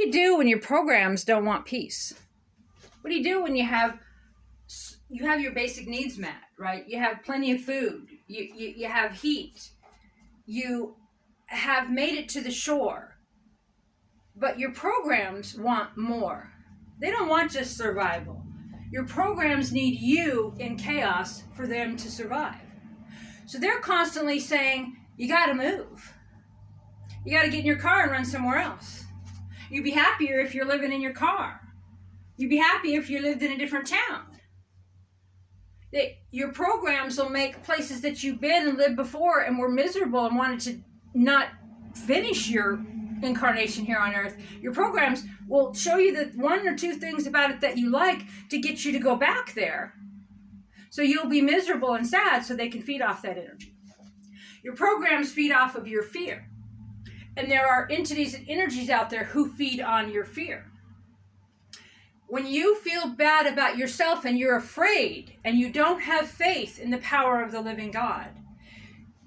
you do when your programs don't want peace? What do you do when you have your basic needs met, right? You have plenty of food. You have heat. You have made it to the shore. But your programs want more. They don't want just survival. Your programs need you in chaos for them to survive. So they're constantly saying, you got to move. You got to get in your car and run somewhere else. You'd be happier if you're living in your car. You'd be happy if you lived in a different town. Your programs will make places that you've been and lived before and were miserable and wanted to not finish your incarnation here on earth. Your programs will show you that one or two things about it that you like to get you to go back there. So you'll be miserable and sad so they can feed off that energy. Your programs feed off of your fear. And there are entities and energies out there who feed on your fear. When you feel bad about yourself and you're afraid and you don't have faith in the power of the living God,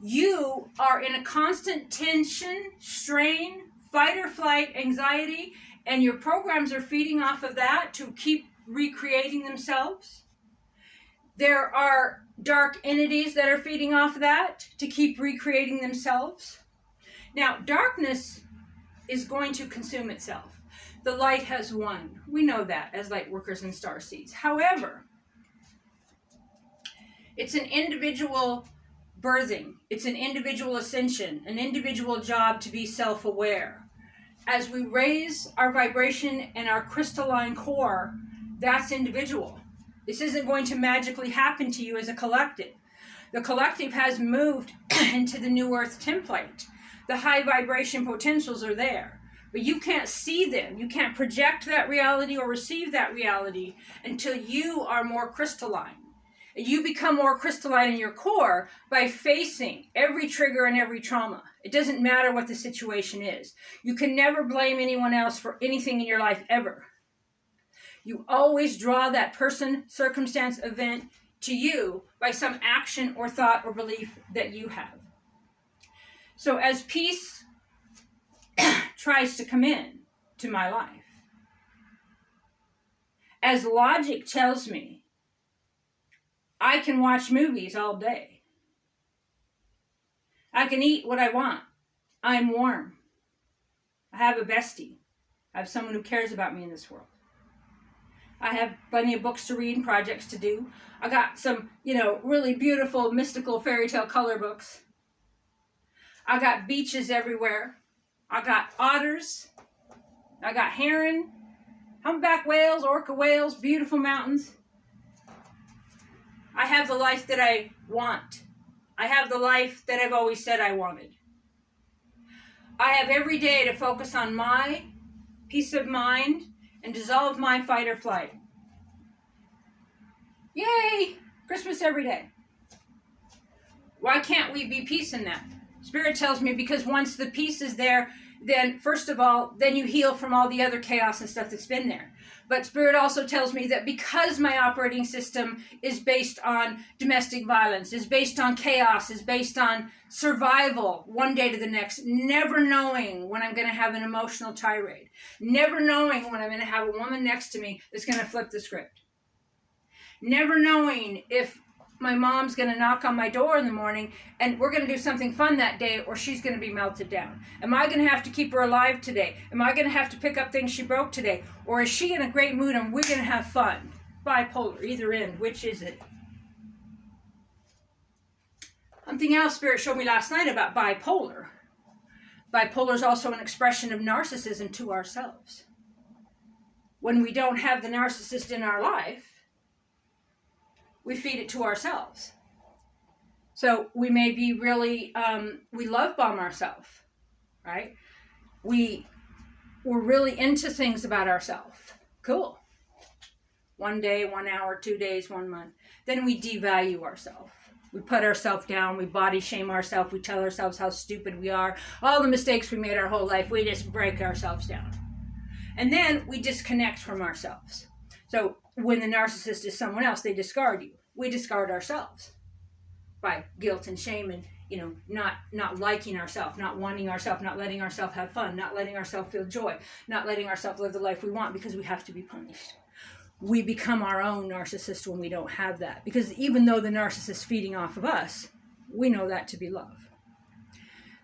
you are in a constant tension, strain, fight or flight, anxiety, and your programs are feeding off of that to keep recreating themselves. There are dark entities that are feeding off of that to keep recreating themselves. Now, darkness is going to consume itself. The light has won. We know that as light workers and star seeds. However, it's an individual birthing. It's an individual ascension, an individual job to be self-aware. As we raise our vibration and our crystalline core, that's individual. This isn't going to magically happen to you as a collective. The collective has moved into the New Earth template. The high vibration potentials are there. But you can't see them. You can't project that reality or receive that reality until you are more crystalline. And you become more crystalline in your core by facing every trigger and every trauma. It doesn't matter what the situation is. You can never blame anyone else for anything in your life ever. You always draw that person, circumstance, event to you by some action or thought or belief that you have. So as peace tries to come in to my life, as logic tells me I can watch movies all day, I can eat what I want, I'm warm, I have a bestie, I have someone who cares about me in this world, I have plenty of books to read and projects to do, I got some, really beautiful mystical fairy tale color books, I got beaches everywhere, I got otters, I got heron, humpback whales, orca whales, beautiful mountains. I have the life that I want. I have the life that I've always said I wanted. I have every day to focus on my peace of mind and dissolve my fight or flight. Yay! Christmas every day. Why can't we be peace in that? Spirit tells me because once the peace is there, then first of all, then you heal from all the other chaos and stuff that's been there. But Spirit also tells me that because my operating system is based on domestic violence, is based on chaos, is based on survival one day to the next, never knowing when I'm going to have an emotional tirade, never knowing when I'm going to have a woman next to me that's going to flip the script, never knowing if my mom's going to knock on my door in the morning and we're going to do something fun that day or she's going to be melted down. Am I going to have to keep her alive today? Am I going to have to pick up things she broke today? Or is she in a great mood and we're going to have fun? Bipolar, either end. Which is it? Something else Spirit showed me last night about bipolar. Bipolar is also an expression of narcissism to ourselves. When we don't have the narcissist in our life, we feed it to ourselves. So we may be really, we love bomb ourselves, right? We're really into things about ourselves. Cool. 1 day, 1 hour, 2 days, 1 month. Then we devalue ourselves. We put ourselves down. We body shame ourselves. We tell ourselves how stupid we are. All the mistakes we made our whole life, we just break ourselves down. And then we disconnect from ourselves. So when the narcissist is someone else, they discard you. We discard ourselves by guilt and shame and not liking ourselves, not wanting ourselves, not letting ourselves have fun, not letting ourselves feel joy, not letting ourselves live the life we want because we have to be punished. We become our own narcissist when we don't have that. Because even though the narcissist is feeding off of us, we know that to be love.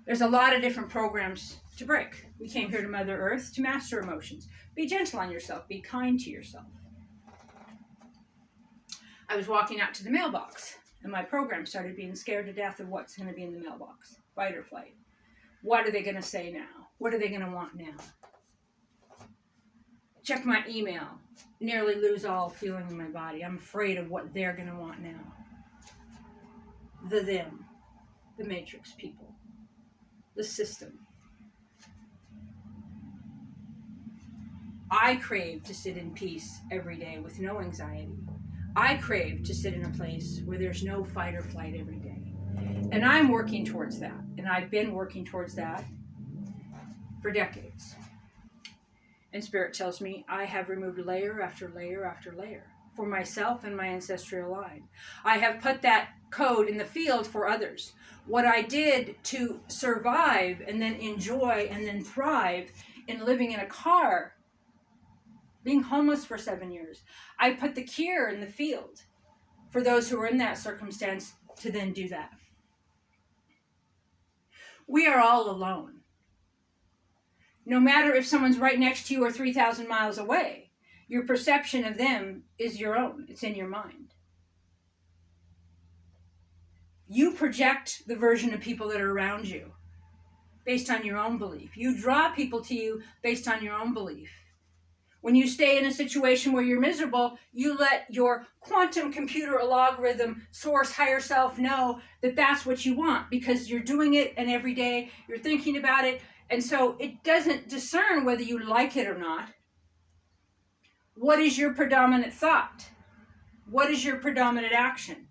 There's a lot of different programs to break. We came here to Mother Earth to master emotions. Be gentle on yourself. Be kind to yourself. I was walking out to the mailbox, and my program started being scared to death of what's going to be in the mailbox. Fight or flight. What are they going to say now? What are they going to want now? Check my email. Nearly lose all feeling in my body. I'm afraid of what they're going to want now. The them. The matrix people. The system. I crave to sit in peace every day with no anxiety. I crave to sit in a place where there's no fight or flight every day. And I'm working towards that. And I've been working towards that for decades. And Spirit tells me I have removed layer after layer after layer for myself and my ancestral line. I have put that code in the field for others. What I did to survive and then enjoy and then thrive in living in a car, being homeless for 7 years, I put the cure in the field for those who are in that circumstance to then do that. We are all alone. No matter if someone's right next to you or 3,000 miles away, your perception of them is your own. It's in your mind. You project the version of people that are around you based on your own belief. You draw people to you based on your own belief. When you stay in a situation where you're miserable, you let your quantum computer algorithm source higher self know that that's what you want because you're doing it and every day you're thinking about it. And so it doesn't discern whether you like it or not. What is your predominant thought? What is your predominant action?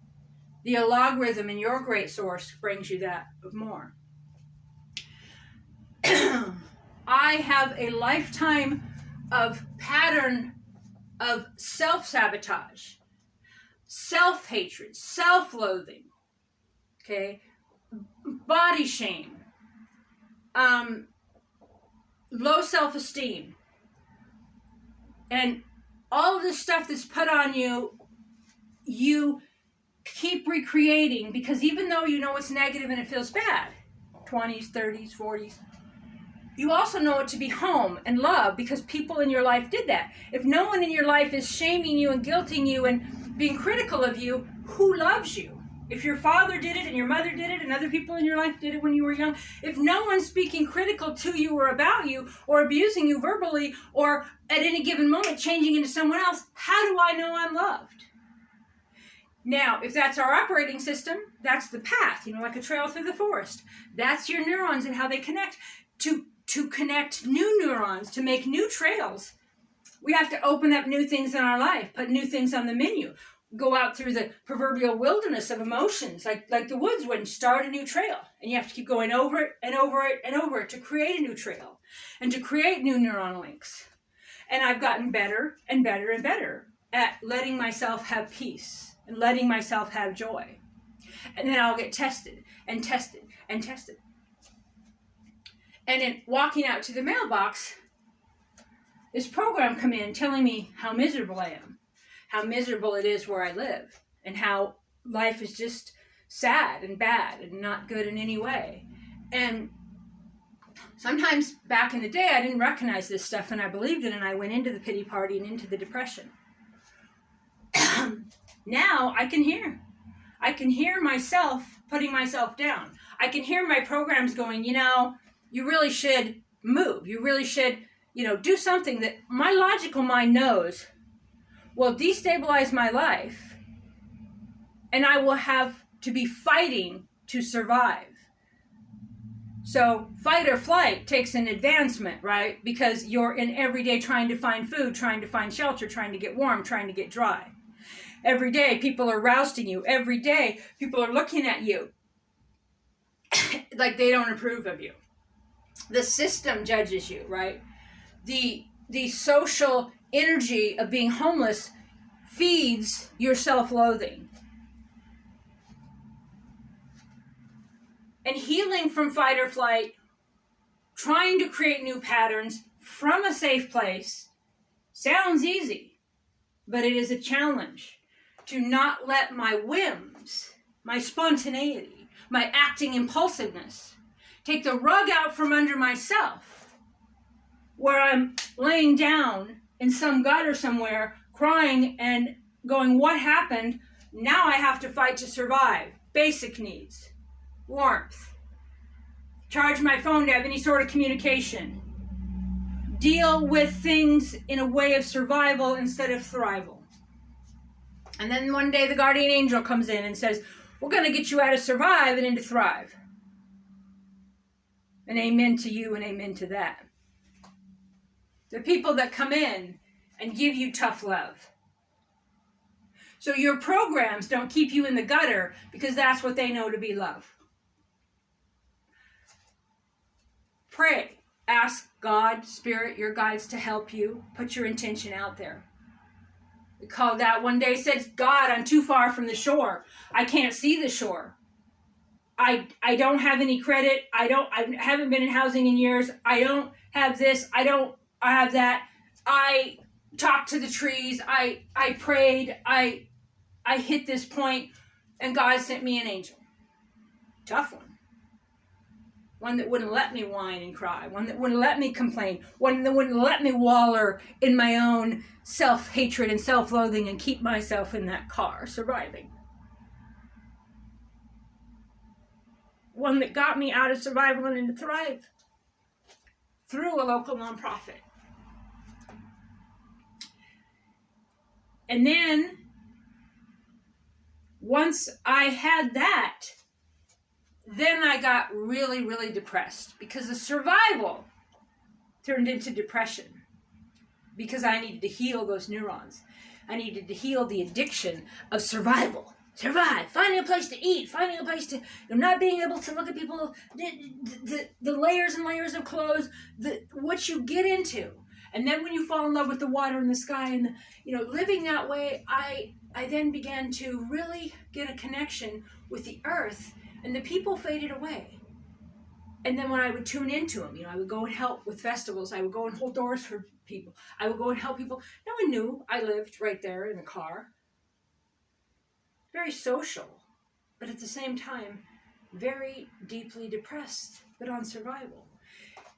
The algorithm in your great source brings you that more. I have a lifetime of pattern of self-sabotage, self-hatred, self-loathing, okay, body shame, low self-esteem, and all of this stuff that's put on you, you keep recreating because even though you know it's negative and it feels bad, 20s, 30s, 40s, you also know it to be home and love because people in your life did that. If no one in your life is shaming you and guilting you and being critical of you, who loves you? If your father did it and your mother did it and other people in your life did it when you were young, if no one's speaking critical to you or about you or abusing you verbally or at any given moment changing into someone else, how do I know I'm loved? Now, if that's our operating system, that's the path, like a trail through the forest. That's your neurons and how they connect. To connect new neurons, to make new trails, we have to open up new things in our life, put new things on the menu, go out through the proverbial wilderness of emotions, like the woods would, and start a new trail. And you have to keep going over it and over it and over it to create a new trail and to create new neuron links. And I've gotten better and better and better at letting myself have peace and letting myself have joy. And then I'll get tested and tested and tested. And in walking out to the mailbox, this program come in telling me how miserable I am, how miserable it is where I live, and how life is just sad and bad and not good in any way. And sometimes back in the day, I didn't recognize this stuff and I believed it and I went into the pity party and into the depression. Now I can hear myself putting myself down. I can hear my programs going, you really should move. You really should, do something that my logical mind knows will destabilize my life and I will have to be fighting to survive. So fight or flight takes an advancement, right? Because you're in every day trying to find food, trying to find shelter, trying to get warm, trying to get dry. Every day people are rousting you. Every day people are looking at you like they don't approve of you. The system judges you, right? The social energy of being homeless feeds your self-loathing. and healing from fight or flight, trying to create new patterns from a safe place sounds easy, but it is a challenge to not let my whims, my spontaneity, my acting impulsiveness take the rug out from under myself, where I'm laying down in some gutter somewhere, crying and going, what happened? Now I have to fight to survive. Basic needs. Warmth. Charge my phone to have any sort of communication. Deal with things in a way of survival instead of thrival. And then one day the guardian angel comes in and says, we're going to get you out of survive and into thrive. And amen to you and amen to that. The people that come in and give you tough love. So your programs don't keep you in the gutter because that's what they know to be love. Pray. Ask God, Spirit, your guides to help you. Put your intention out there. We called out one day, said, God, I'm too far from the shore. I can't see the shore. I don't have any credit. I haven't been in housing in years. I don't have this. I have that. I talked to the trees. I prayed. I hit this point, and God sent me an angel. Tough one. One that wouldn't let me whine and cry. One that wouldn't let me complain. One that wouldn't let me waller in my own self-hatred and self-loathing and keep myself in that car surviving. One that got me out of survival and into thrive through a local nonprofit. And then, once I had that, then I got really, really depressed because the survival turned into depression because I needed to heal those neurons. I needed to heal the addiction of survival. Survive, finding a place to eat, finding a place to, not being able to look at people, the layers and layers of clothes, what you get into. And then when you fall in love with the water and the sky and living that way, I then began to really get a connection with the earth. And the people faded away. And then when I would tune into them, I would go and help with festivals. I would go and hold doors for people. I would go and help people. No one knew I lived right there in the car. Very social, but at the same time, very deeply depressed, but on survival.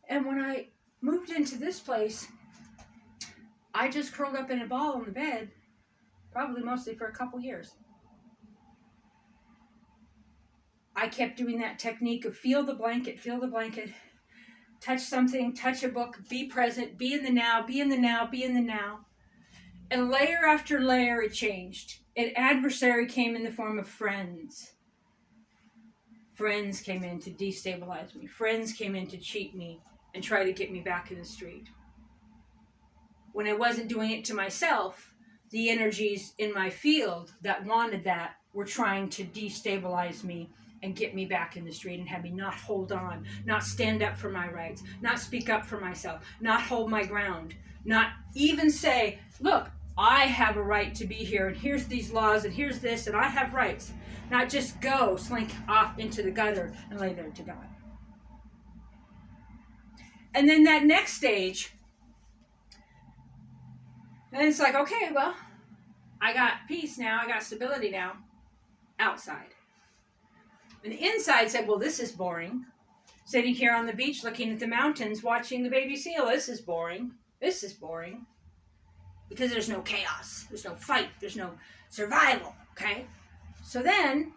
And when I moved into this place, I just curled up in a ball on the bed, probably mostly for a couple years. I kept doing that technique of feel the blanket, touch something, touch a book, be present, be in the now, be in the now, be in the now. And layer after layer, it changed. An adversary came in the form of friends. Friends came in to destabilize me. Friends came in to cheat me and try to get me back in the street. When I wasn't doing it to myself, the energies in my field that wanted that were trying to destabilize me and get me back in the street and have me not hold on, not stand up for my rights, not speak up for myself, not hold my ground, not even say, look, I have a right to be here, and here's these laws, and here's this, and I have rights. Not just go, slink off into the gutter and lay there to die. And then that next stage, and it's like, okay, well, I got peace now, I got stability now, outside. And the inside said, well, this is boring. Sitting here on the beach looking at the mountains, watching the baby seal, this is boring. This is boring. Because there's no chaos, there's no fight, there's no survival, okay? So then,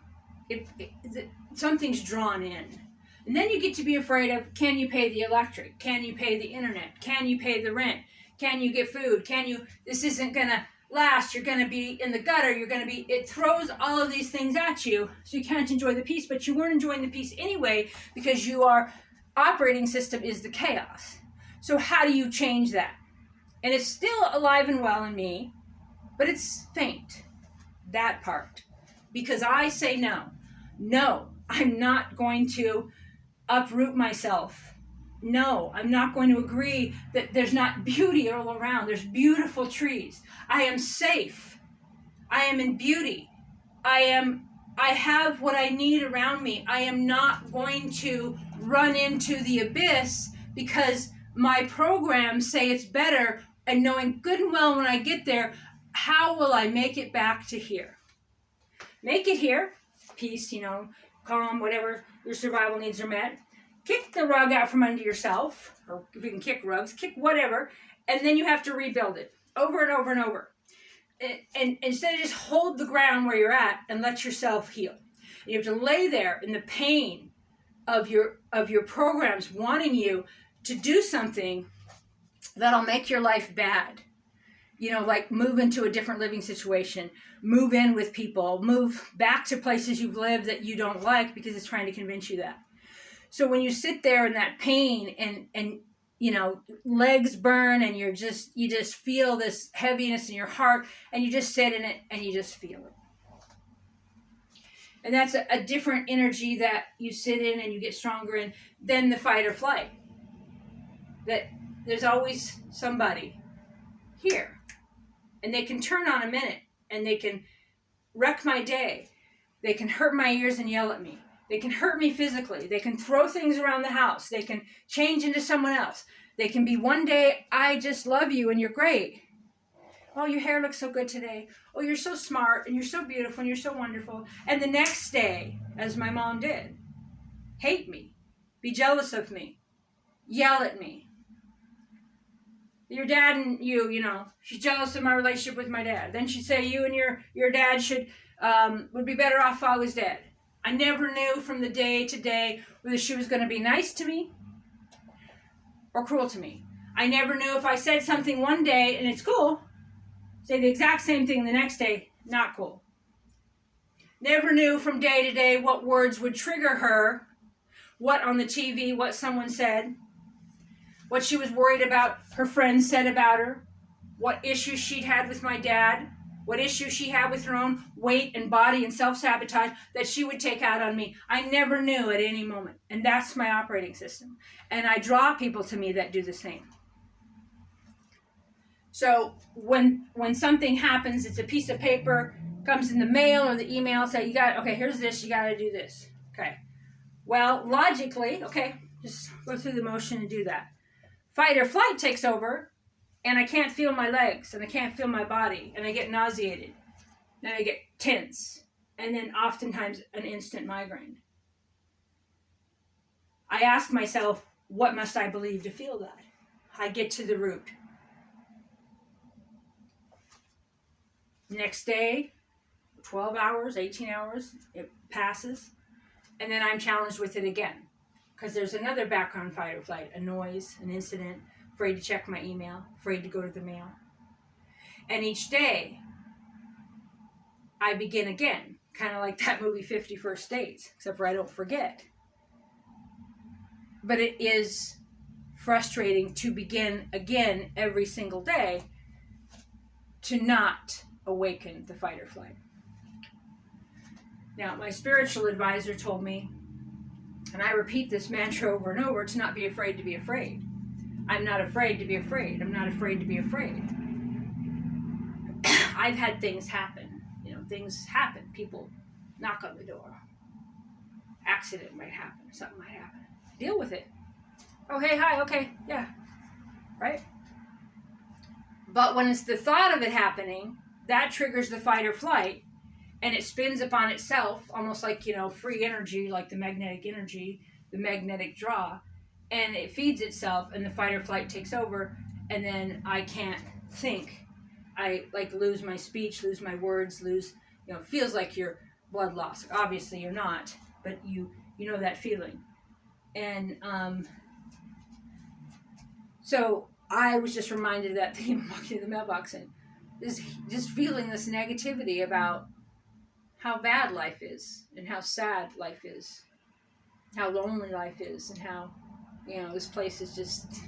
something's drawn in. And then you get to be afraid of, can you pay the electric? Can you pay the internet? Can you pay the rent? Can you get food? This isn't gonna last, you're gonna be in the gutter, it throws all of these things at you, so you can't enjoy the peace, but you weren't enjoying the peace anyway, because your operating system is the chaos. So how do you change that? And it's still alive and well in me, but it's faint, that part. Because I say no. No, I'm not going to uproot myself. No, I'm not going to agree that there's not beauty all around. There's beautiful trees. I am safe. I am in beauty. I am I have what I need around me. I am not going to run into the abyss because my programs say it's better, and knowing good and well when I get there, how will I make it back to here? Make it here, peace, calm, whatever your survival needs are met. Kick the rug out from under yourself, or if you can kick rugs, kick whatever, and then you have to rebuild it over and over and over. And instead of just hold the ground where you're at and let yourself heal. You have to lay there in the pain of your programs wanting you to do something that'll make your life bad. Like move into a different living situation, move in with people, move back to places you've lived that you don't like because it's trying to convince you that. So when you sit there in that pain and legs burn and you just feel this heaviness in your heart, and you just sit in it and you just feel it. And that's a different energy that you sit in and you get stronger in than the fight or flight. That there's always somebody here. And they can turn on a minute, and they can wreck my day. They can hurt my ears and yell at me. They can hurt me physically. They can throw things around the house. They can change into someone else. They can be one day, I just love you and you're great. Oh, your hair looks so good today. Oh, you're so smart and you're so beautiful and you're so wonderful. And the next day, as my mom did, hate me, be jealous of me, yell at me. Your dad and she's jealous of my relationship with my dad. Then she'd say you and your dad would be better off if I was dead. I never knew from the day to day whether she was going to be nice to me or cruel to me. I never knew if I said something one day and it's cool, say the exact same thing the next day, not cool. Never knew from day to day what words would trigger her, what on the TV, what someone said, what she was worried about her friends said about her, what issues she'd had with my dad, what issues she had with her own weight and body and self-sabotage that she would take out on me. I never knew at any moment. And that's my operating system. And I draw people to me that do the same. So when something happens, it's a piece of paper, comes in the mail or the email, say, here's this, you got to do this. Okay. Well, logically, just go through the motion and do that. Fight or flight takes over, and I can't feel my legs, and I can't feel my body, and I get nauseated, and I get tense, and then oftentimes an instant migraine. I ask myself, what must I believe to feel that? I get to the root. Next day, 12 hours, 18 hours, it passes, and then I'm challenged with it again. Because there's another background fight or flight, a noise, an incident, afraid to check my email, afraid to go to the mail. And each day, I begin again, kind of like that movie 50 First Dates, except for I don't forget. But it is frustrating to begin again every single day to not awaken the fight or flight. Now, my spiritual advisor told me, and I repeat this mantra over and over, to not be afraid to be afraid. I'm not afraid to be afraid. I'm not afraid to be afraid. I've had things happen. Things happen. People knock on the door. Accident might happen. Something might happen. Deal with it. Oh, hey, hi, okay, yeah. Right? But when it's the thought of it happening, that triggers the fight or flight, and it spins upon itself, almost like, free energy, like the magnetic energy, the magnetic draw, and it feeds itself, and the fight or flight takes over, and then I can't think. I, lose my speech, lose my words, it feels like you're blood loss. Obviously you're not, but you know that feeling. And so I was just reminded of that thing walking to the mailbox and just feeling this negativity about how bad life is, and how sad life is, how lonely life is, and how, this place is just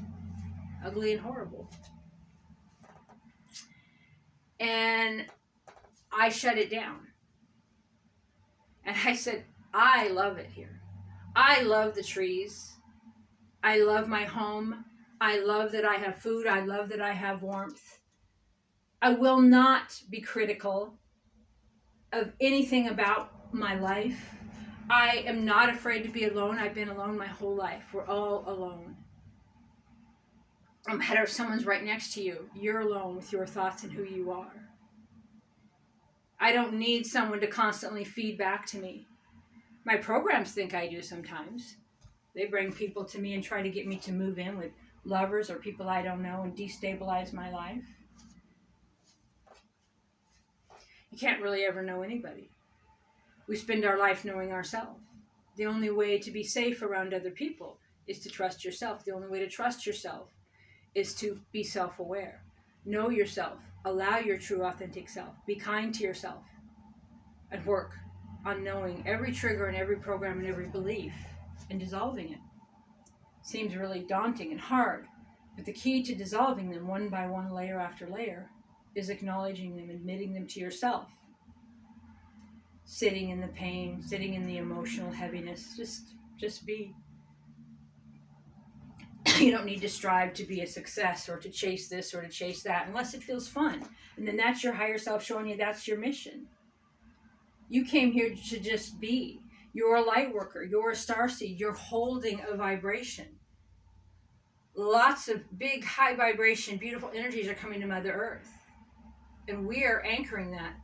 ugly and horrible. And I shut it down. And I said, I love it here. I love the trees. I love my home. I love that I have food. I love that I have warmth. I will not be critical. of anything about my life. I am not afraid to be alone. I've been alone my whole life. We're all alone. No matter if someone's right next to you, you're alone with your thoughts and who you are. I don't need someone to constantly feed back to me. My programs think I do sometimes. They bring people to me and try to get me to move in with lovers or people I don't know and destabilize my life. You can't really ever know anybody. We spend our life knowing ourselves. The only way to be safe around other people is to trust yourself. The only way to trust yourself is to be self-aware. Know yourself. Allow your true, authentic self. Be kind to yourself. And work on knowing every trigger and every program and every belief and dissolving it. Seems really daunting and hard, but the key to dissolving them one by one, layer after layer, is acknowledging them, admitting them to yourself. Sitting in the pain, sitting in the emotional heaviness, just be. You don't need to strive to be a success or to chase this or to chase that unless it feels fun. And then that's your higher self showing you that's your mission. You came here to just be. You're a light worker. You're a starseed. You're holding a vibration. Lots of big, high vibration, beautiful energies are coming to Mother Earth. And we are anchoring that.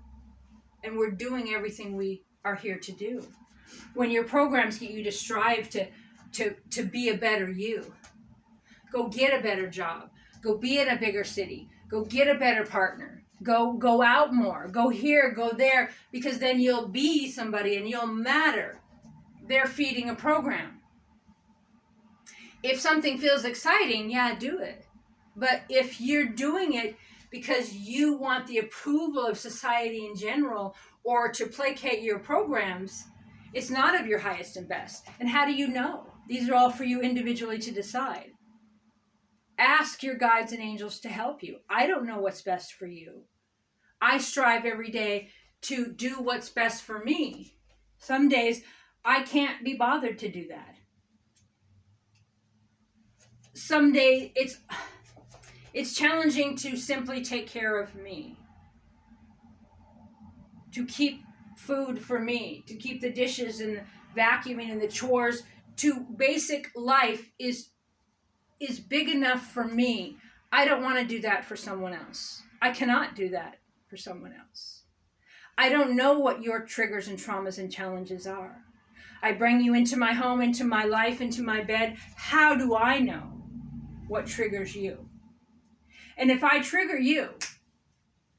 And we're doing everything we are here to do. When your programs get you to strive to be a better you, go get a better job. Go be in a bigger city. Go get a better partner. Go out more. Go here, go there. Because then you'll be somebody and you'll matter. They're feeding a program. If something feels exciting, yeah, do it. But if you're doing it because you want the approval of society in general or to placate your programs, it's not of your highest and best. And how do you know? These are all for you individually to decide. Ask your guides and angels to help you. I don't know what's best for you. I strive every day to do what's best for me. Some days I can't be bothered to do that. Some days it's challenging to simply take care of me. To keep food for me, to keep the dishes and the vacuuming and the chores to basic life is big enough for me. I don't want to do that for someone else. I cannot do that for someone else. I don't know what your triggers and traumas and challenges are. I bring you into my home, into my life, into my bed. How do I know what triggers you? And if I trigger you,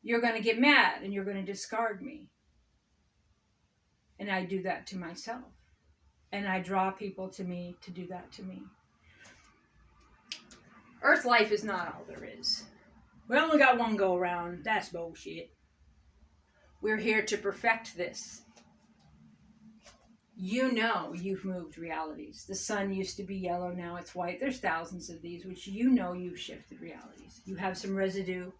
you're going to get mad and you're going to discard me. And I do that to myself. And I draw people to me to do that to me. Earth life is not all there is. We only got one go around. That's bullshit. We're here to perfect this. You know you've moved realities. The sun used to be yellow, now it's white. There's thousands of these, which you know you've shifted realities. You have some residue.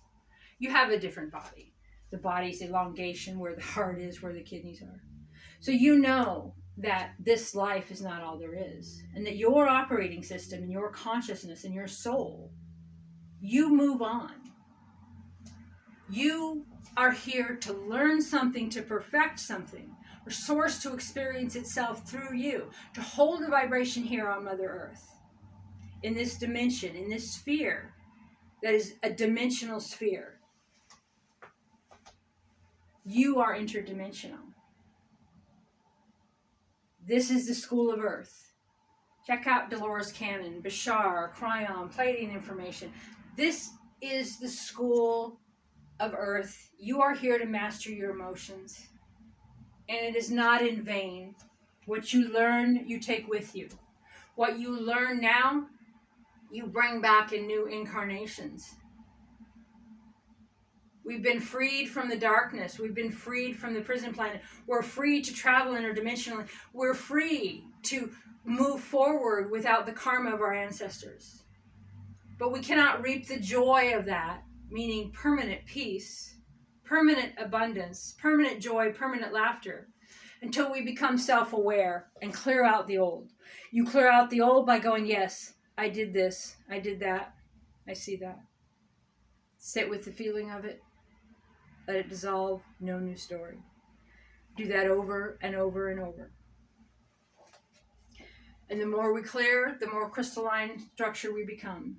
You have a different body. The body's elongation, where the heart is, where the kidneys are. So you know that this life is not all there is. And that your operating system and your consciousness and your soul, you move on. You are here to learn something, to perfect something, or source to experience itself through you, to hold a vibration here on Mother Earth, in this dimension, in this sphere, that is a dimensional sphere. You are interdimensional. This is the school of Earth. Check out Dolores Cannon, Bashar, Cryon, Pleiadian information. This is the school of Earth. You are here to master your emotions. And it is not in vain. What you learn, you take with you. What you learn now, you bring back in new incarnations. We've been freed from the darkness. We've been freed from the prison planet. We're free to travel interdimensionally. We're free to move forward without the karma of our ancestors. But we cannot reap the joy of that, meaning permanent peace, permanent abundance, permanent joy, permanent laughter, until we become self-aware and clear out the old. You clear out the old by going, yes, I did this, I did that, I see that. Sit with the feeling of it. Let it dissolve. No new story. Do that over and over and over. And the more we clear, the more crystalline structure we become.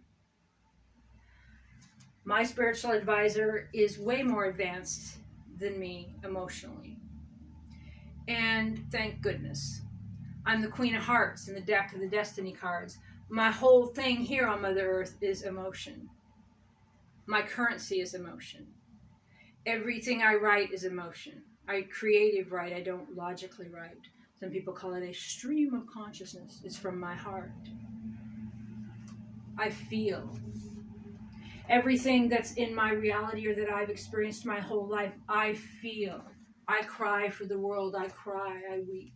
My spiritual advisor is way more advanced than me emotionally. And thank goodness. I'm the Queen of Hearts in the deck of the Destiny cards. My whole thing here on Mother Earth is emotion. My currency is emotion. Everything I write is emotion. I creative write, I don't logically write. Some people call it a stream of consciousness. It's from my heart. I feel. Everything that's in my reality or that I've experienced my whole life, I feel. I cry for the world. I cry. I weep.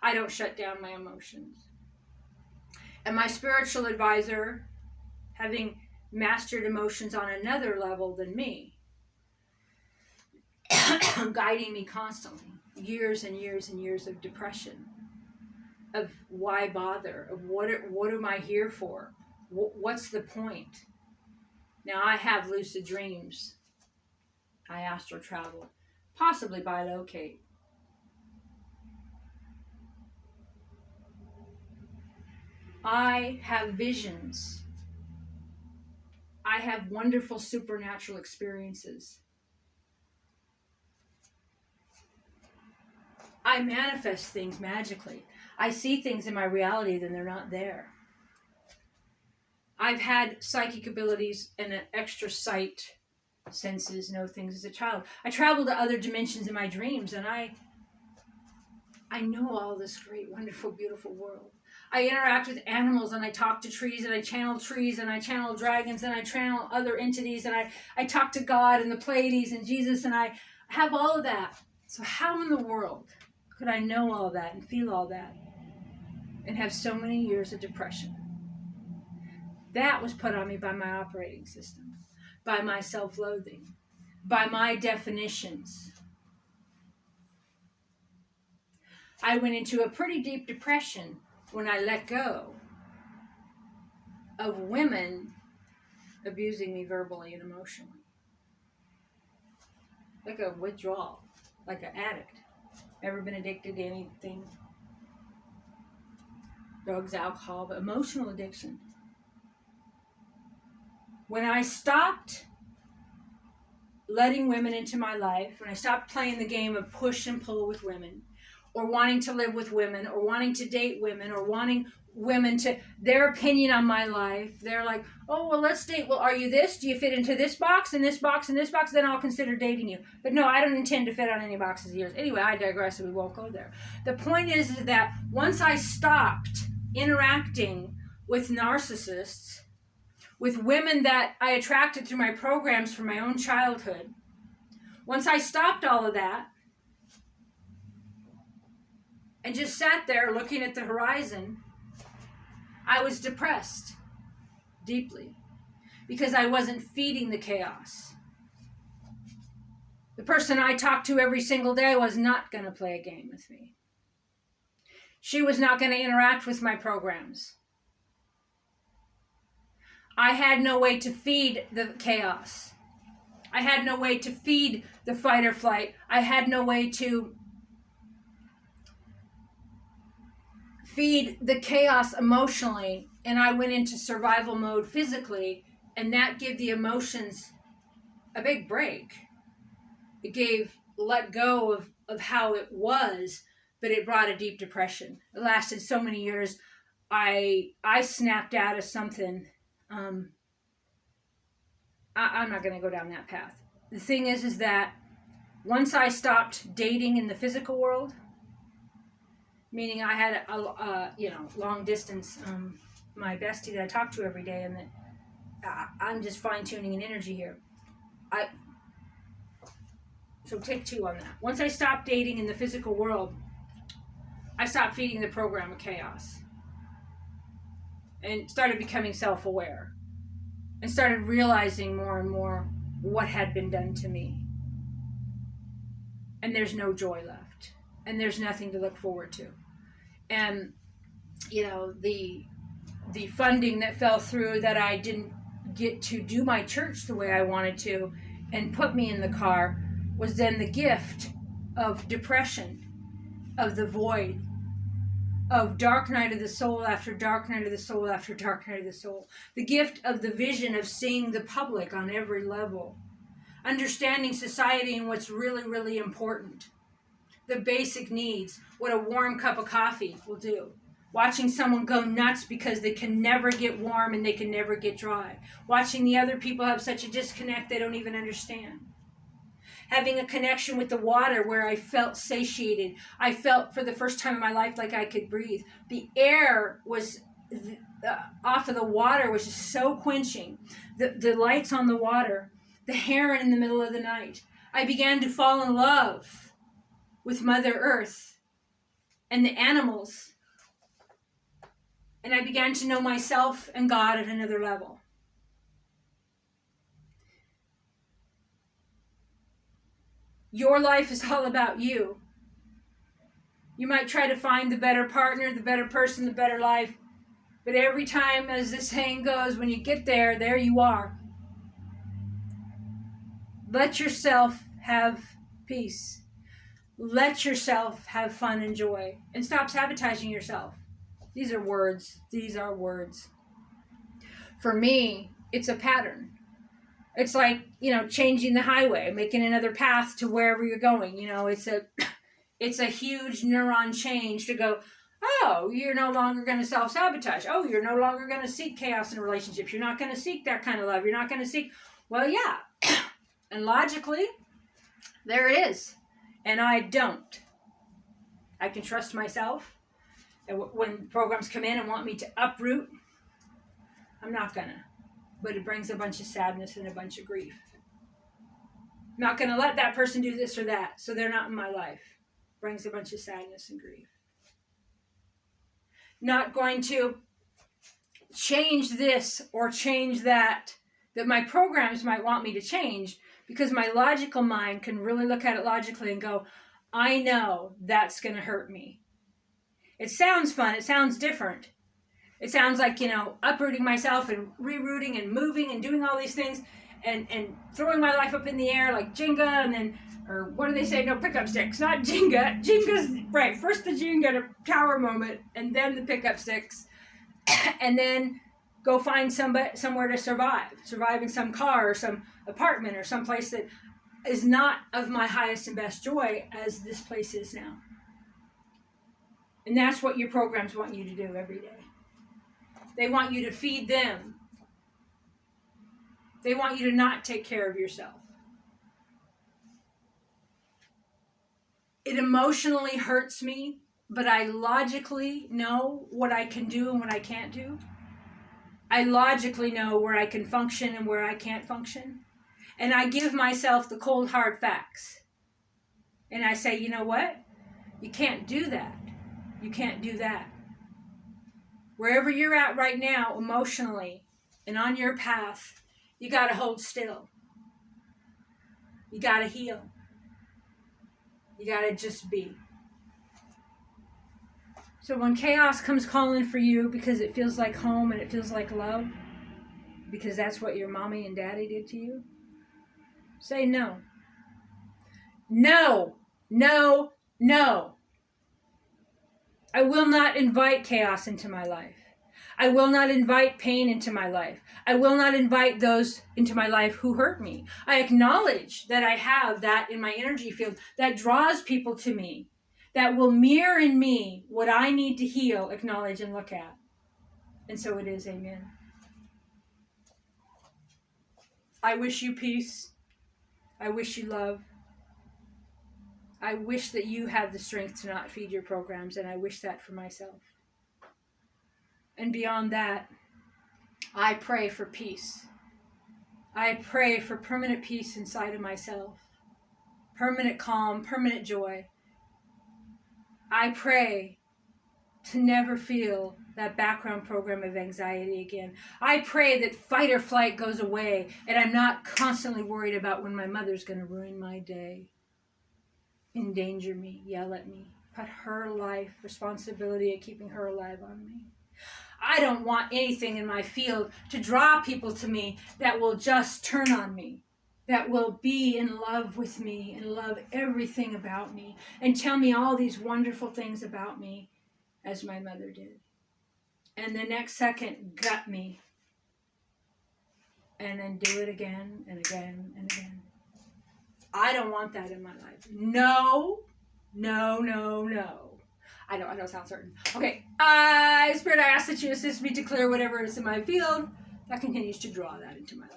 I don't shut down my emotions. And my spiritual advisor, having mastered emotions on another level than me, guiding me constantly, years and years and years of depression, of why bother, of what am I here for, what's the point. Now I have lucid dreams, I astral travel, possibly bilocate. I have visions. I have wonderful supernatural experiences. I manifest things magically. I see things in my reality then they're not there. I've had psychic abilities and an extra sight senses, know things as a child. I travel to other dimensions in my dreams and I know all this great, wonderful, beautiful world. I interact with animals and I talk to trees and I channel dragons and I channel other entities and I talk to God and the Pleiades and Jesus and I have all of that. So how in the world could I know all of that and feel all that and have so many years of depression? That was put on me by my operating system, by my self-loathing, by my definitions. I went into a pretty deep depression when I let go of women abusing me verbally and emotionally. Like a withdrawal, like an addict. Ever been addicted to anything? Drugs, alcohol, but emotional addiction. When I stopped letting women into my life, when I stopped playing the game of push and pull with women, or wanting to live with women, or wanting to date women, or wanting women to, their opinion on my life, they're like, oh, well, let's date. Well, are you this? Do you fit into this box, and this box, and this box? Then I'll consider dating you. But no, I don't intend to fit on any boxes of yours. Anyway, I digress, and we won't go there. The point is that once I stopped interacting with narcissists, with women that I attracted through my programs from my own childhood, once I stopped all of that, and just sat there looking at the horizon, I was depressed deeply because I wasn't feeding the chaos. The person I talked to every single day was not going to play a game with me. She was not going to interact with my programs. I had no way to feed the chaos. I had no way to feed the fight or flight. I had no way to feed the chaos emotionally, and I went into survival mode physically, and that gave the emotions a big break. It gave let go of how it was, but it brought a deep depression. It lasted so many years. I snapped out of something. I'm not going to go down that path. The thing is that once I stopped dating in the physical world, meaning I had a long distance, my bestie that I talk to every day, and that I'm just fine tuning an energy here. So take two on that. Once I stopped dating in the physical world, I stopped feeding the program of chaos, and started becoming self-aware, and started realizing more and more what had been done to me. And there's no joy left, and there's nothing to look forward to. And the funding that fell through, that I didn't get to do my church the way I wanted to and put me in the car, was then the gift of depression, of the void, of dark night of the soul after dark night of the soul after dark night of the soul. The gift of the vision of seeing the public on every level. Understanding society and what's really, really important. The basic needs, what a warm cup of coffee will do. Watching someone go nuts because they can never get warm and they can never get dry. Watching the other people have such a disconnect they don't even understand. Having a connection with the water where I felt satiated. I felt for the first time in my life like I could breathe. The air was off of the water was just so quenching. The lights on the water, the heron in the middle of the night. I began to fall in love with Mother Earth and the animals. And I began to know myself and God at another level. Your life is all about you. You might try to find the better partner, the better person, the better life. But every time, as this saying goes, when you get there, there you are. Let yourself have peace. Let yourself have fun and joy. And stop sabotaging yourself. These are words. These are words. For me, it's a pattern. It's like, changing the highway, making another path to wherever you're going. It's a huge neuron change to go, oh, you're no longer going to self-sabotage. Oh, you're no longer going to seek chaos in relationships. You're not going to seek that kind of love. You're not going to seek, well, yeah. And logically, there it is. And I don't. I can trust myself. And when programs come in and want me to uproot, I'm not going to. But it brings a bunch of sadness and a bunch of grief. I'm not going to let that person do this or that, so they're not in my life. Brings a bunch of sadness and grief. Not going to change this or change that my programs might want me to change, because my logical mind can really look at it logically and go, I know that's going to hurt me. It sounds fun. It sounds different. It sounds like, uprooting myself and rerouting and moving and doing all these things and throwing my life up in the air like Jenga, and then, or what do they say? No, pickup sticks, not Jenga. Jenga's, right, first the Jenga tower moment and then the pickup sticks, and then go find somewhere to survive in some car or some apartment or some place that is not of my highest and best joy as this place is now. And that's what your programs want you to do every day. They want you to feed them. They want you to not take care of yourself. It emotionally hurts me, but I logically know what I can do and what I can't do. I logically know where I can function and where I can't function. And I give myself the cold, hard facts. And I say, you know what? You can't do that. You can't do that. Wherever you're at right now, emotionally, and on your path, you got to hold still. You got to heal. You got to just be. So when chaos comes calling for you because it feels like home and it feels like love, because that's what your mommy and daddy did to you, say no. No. No. No. I will not invite chaos into my life. I will not invite pain into my life. I will not invite those into my life who hurt me. I acknowledge that I have that in my energy field that draws people to me, that will mirror in me what I need to heal, acknowledge, and look at. And so it is. Amen. I wish you peace. I wish you love. I wish that you had the strength to not feed your programs, and I wish that for myself. And beyond that, I pray for peace. I pray for permanent peace inside of myself, permanent calm, permanent joy. I pray to never feel that background program of anxiety again. I pray that fight or flight goes away, and I'm not constantly worried about when my mother's going to ruin my day, endanger me, yell at me, put her life responsibility of keeping her alive on me. I don't want anything in my field to draw people to me that will just turn on me. that will be in love with me and love everything about me and tell me all these wonderful things about me as my mother did. And the next second, gut me. And then do it again and again and again. I don't want that in my life. No, no, no, no. I know it sounds certain. Okay, Spirit, I ask that you assist me to clear whatever is in my field that continues to draw that into my life.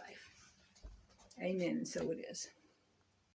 Amen, and so it is.